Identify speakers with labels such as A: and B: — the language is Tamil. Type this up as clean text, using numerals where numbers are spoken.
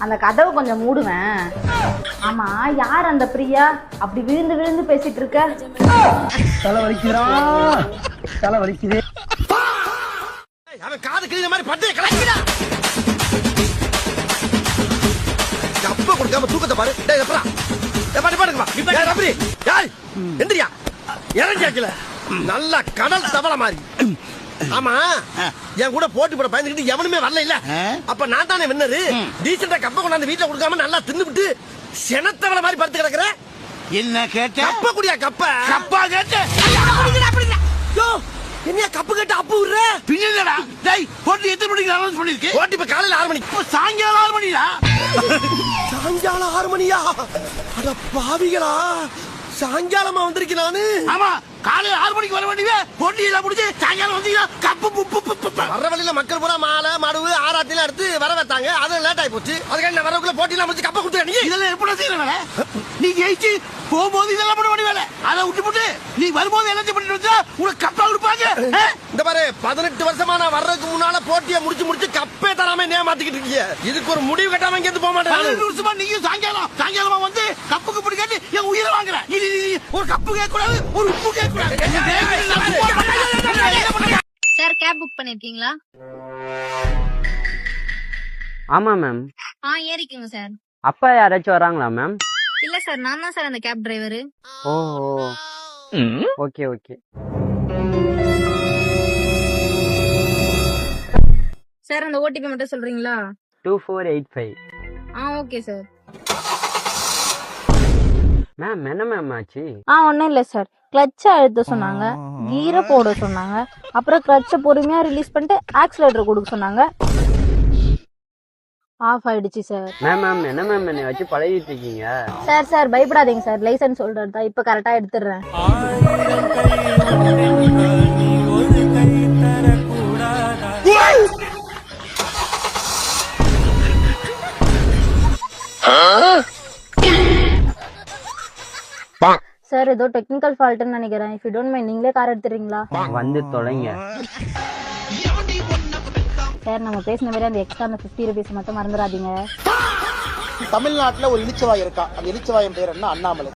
A: அந்த கதவை கொஞ்சம் மூடுவேன். ஆமா, யார் அந்த பிரியா? அப்படி விழுந்து விழுந்து பேசிட்டு இருக்க.
B: தலை வலிக்குதா? தலை வலிக்குது.
C: அவன் காது கிழிஞ்ச மாதிரி பட்டு கிளம்பிடா. அப்பா கொடுக்காம தூக்கத்தை பாரு. டேய் எப்பறா? பாட்டு பாடுங்க வா. ஏய் ரபரி. ஏய் எந்திரியா. இறங்கியாக்கல. நல்ல கடல் தவள மாதிரி. ஆமா, என் கூட போட்டி போட பயந்துக்கிட்டு எவனுமே வரல இல்ல. அப்ப நான் தானே வின்னரு. டீசெண்டா கப்ப கொண்டாந்து வீட்டுல கொடுக்காம நல்லா தின்னுபிட்டு செனத்தவள மாதிரி படுத்து கிடக்குற.
D: என்ன கேட்ட?
C: கப்ப குடியா கப்ப.
D: கப்பா கேட்ட?
C: என்ன கப்பு கேட்டு அப்பு விடுற?
D: பின்னடா. டேய், போட்டி எத்தனை மணிக்கு அனௌன்ஸ் பண்ணிருக்கு?
C: போட்டி இப்ப காலையில 6 மணிக்கு.
D: சாயங்காலம் 6 மணிடா.
C: சாயங்காலம் 6 மணியா? அட பாவிகளா, சாயங்காலமா வந்திருக்கேன் நானு.
D: ஆமா, காலையில 6 மணிக்கு வர வேண்டியவே போட்டி எல்லாம் முடிஞ்சு சாயங்காலம் வந்தீங்கன்னா கப்பு
C: வர்ற வழியில மக்கள் பூரா மாலை மடுவு ஆராத்திலாம் எடுத்து வர வைத்தாங்க. அது லேட் ஆகி போச்சு. அதுக்காக நான் வரக்குள்ள போட்டி எல்லாம் முடிச்சு கப்ப கொடுத்து நீ
D: இதெல்லாம் எப்படி செய்யற? நீ ஜெயிச்சு போகும்போது இதெல்லாம் பண்ண வேண்டிய வேலை. அதை விட்டு நீ வரும்போது என்ன பண்ணிட்டு வந்தா உனக்கு கப்பா கொடுப்பாங்க.
C: இந்த பாரு, 18 வருஷமா நான் வர்றதுக்கு முன்னால போட்டியை முடிச்சு கப்பே தராம மாத்திக்கிட்டு இருக்கீங்க. இதுக்கு ஒரு முடிவு கட்டாம இங்க போக மாட்டேன்.
D: 18 வருஷமா நீயும் சாயங்காலமா வந்து கப்புக்கு பிடி கேட்டு என் உயிரை வாங்குற. ஒரு கப்பு கேட்க கூடாது, ஒரு உப்பு கேட்க கூடாது.
E: சார், கேப் புக் பண்ணிருக்கீங்களா?
F: ஆமா மேம்.
E: ஏறிக்குங்க சார்.
F: அப்பா யாராச்சும் வராங்களா மேம்?
E: இல்ல சார், நான் தான் சார் அந்த கேப் டிரைவர்.
F: ஓ ஓகே ஓகே.
E: சார், அந்த ஓடிபி மட்டும் சொல்றீங்களா?
F: 2485.
E: Okay sir.
F: மேம் என்ன மேம் ஆச்சு?
A: ஒன்றும் இல்லை சார். கிளட்சை அழுத்த சொன்னாங்க, கீரை போட சொன்னாங்க, அப்புறம் கிளட்சை பொறுமையா ரிலீஸ் பண்ணிட்டு ஆக்சிலேட்டர் கொடுக்க சொன்னாங்க. ஆஃப் ஆயிடுச்சு சார்.
F: மேம் என்ன மேம் என்னை வச்சு பழகிட்டு இருக்கீங்க?
A: சார் பயப்படாதீங்க சார். லைசன்ஸ் சொல்றது தான், இப்ப கரெக்டா எடுத்துடுறேன். சார், ஏதோ டெக்னிக்கல் ஃபால்ட்னு நினைக்கிறேன். இஃப் யூ டோன்ட் மைண்ட், நீங்களே கார் எடுத்துறீங்களா?
F: வந்து தொலைங்க
A: சார். நம்ம பேசின மாதிரி அந்த எக்ஸ்ட்ரா அந்த 50 rupees மட்டும் மறந்துடாதீங்க.
B: தமிழ்நாட்டுல ஒரு இளிச்சவாய் இருக்கா. அந்த இளிச்சவாயின் பேர் என்ன? அண்ணாமலை.